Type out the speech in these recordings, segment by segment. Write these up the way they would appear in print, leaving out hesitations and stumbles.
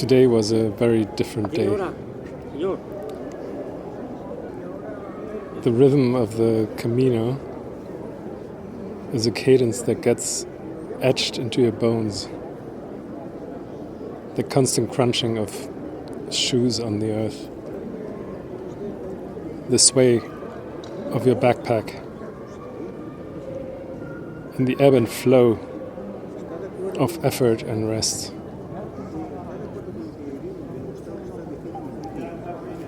Today was a very different day. The rhythm of the Camino is a cadence that gets etched into your bones. The constant crunching of shoes on the earth. The sway of your backpack. And the ebb and flow of effort and rest.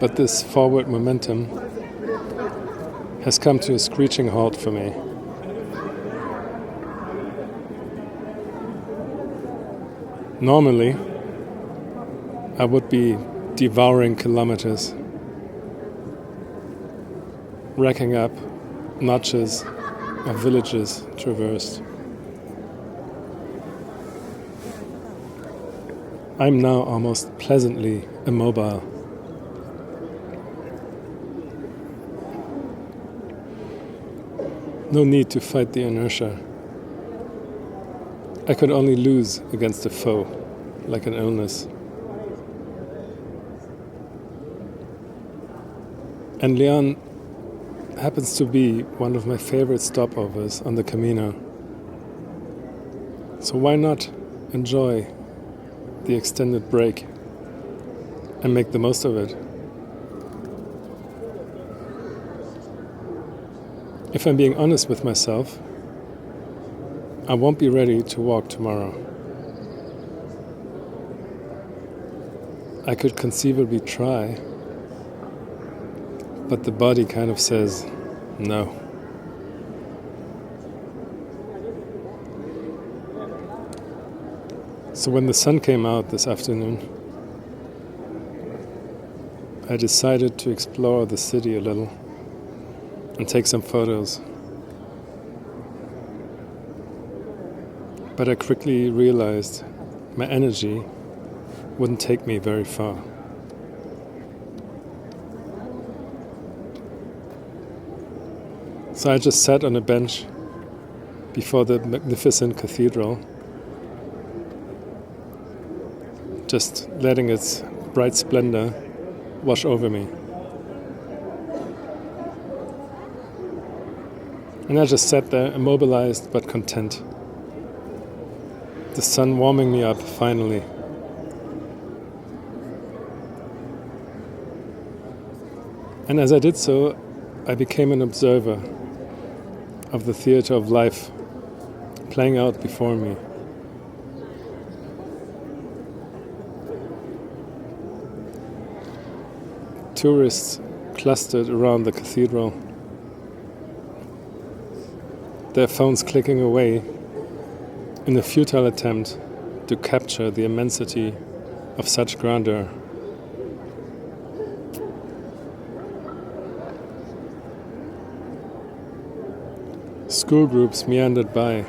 But this forward momentum has come to a screeching halt for me. Normally, I would be devouring kilometers, racking up notches of villages traversed. I'm now almost pleasantly immobile. No need to fight the inertia. I could only lose against a foe, like an illness. And León happens to be one of my favorite stopovers on the Camino. So why not enjoy the extended break and make the most of it? If I'm being honest with myself, I won't be ready to walk tomorrow. I could conceivably try, but the body kind of says no. So when the sun came out this afternoon, I decided to explore the city a little and take some photos. But I quickly realized my energy wouldn't take me very far. So I just sat on a bench before the magnificent cathedral, just letting its bright splendor wash over me. And I just sat there, immobilized but content. The sun warming me up, finally. And as I did so, I became an observer of the theater of life playing out before me. Tourists clustered around the cathedral, their phones clicking away in a futile attempt to capture the immensity of such grandeur. School groups meandered by,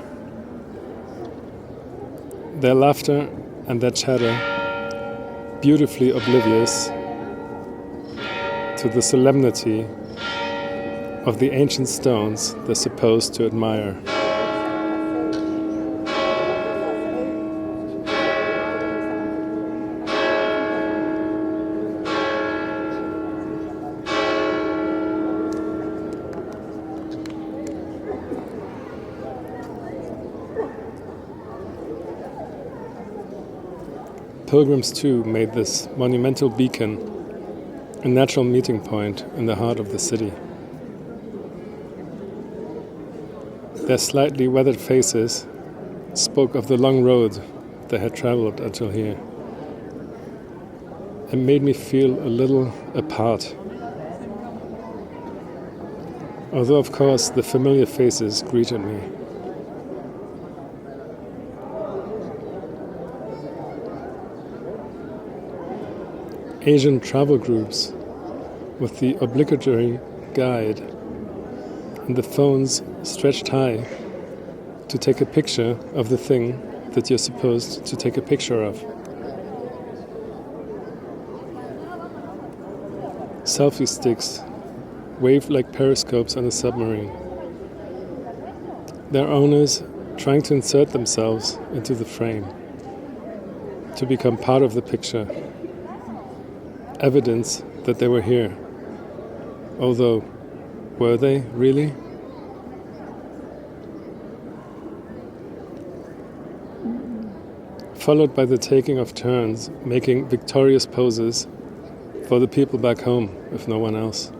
their laughter and their chatter beautifully oblivious to the solemnity of the ancient stones they're supposed to admire. Pilgrims too made this monumental beacon a natural meeting point in the heart of the city. Their slightly weathered faces spoke of the long road they had traveled until here, and made me feel a little apart. Although, of course, the familiar faces greeted me. Asian travel groups with the obligatory guide and the phones stretched high to take a picture of the thing that you're supposed to take a picture of. Selfie sticks waved like periscopes on a submarine. Their owners trying to insert themselves into the frame. to become part of the picture, evidence that they were here. Although, were they really? Followed by the taking of turns, making victorious poses for the people back home, if no one else.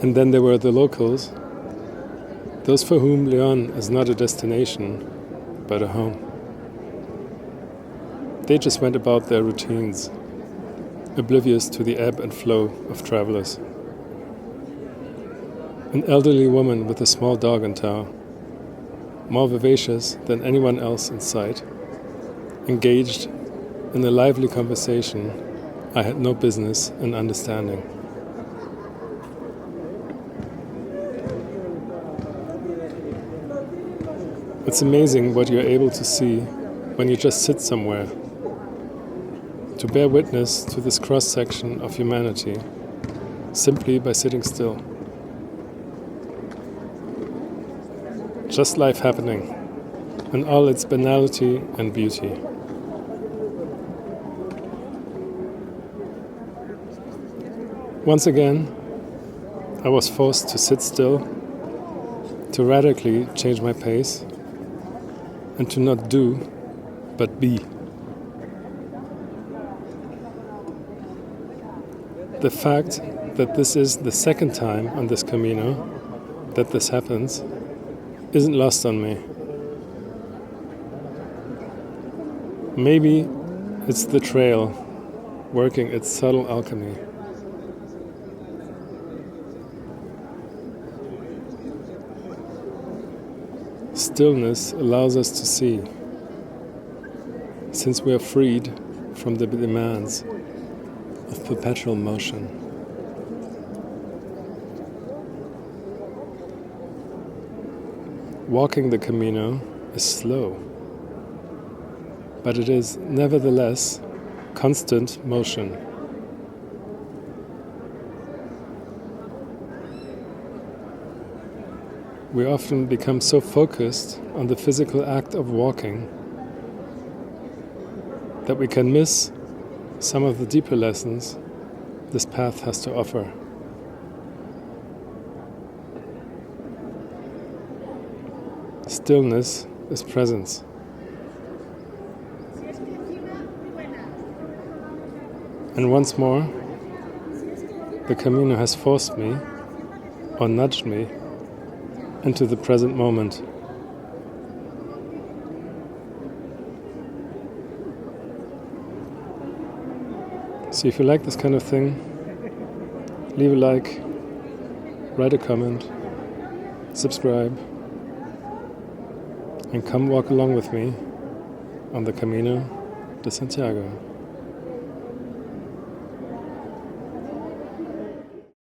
And then there were the locals, those for whom León is not a destination, but a home. They just went about their routines, oblivious to the ebb and flow of travelers. An elderly woman with a small dog in tow, more vivacious than anyone else in sight, engaged in a lively conversation I had no business in understanding. It's amazing what you're able to see when you just sit somewhere, to bear witness to this cross-section of humanity simply by sitting still. Just life happening in all its banality and beauty. Once again, I was forced to sit still, to radically change my pace, and to not do, but be. The fact that this is the second time on this Camino that this happens isn't lost on me. Maybe it's the trail working its subtle alchemy. Stillness allows us to see, since we are freed from the demands of perpetual motion. Walking the Camino is slow, but it is nevertheless constant motion. We often become so focused on the physical act of walking that we can miss some of the deeper lessons this path has to offer. Stillness is presence. And once more, the Camino has forced me, or nudged me, into the present moment. So if you like this kind of thing, leave a like, write a comment, subscribe, and come walk along with me on the Camino de Santiago.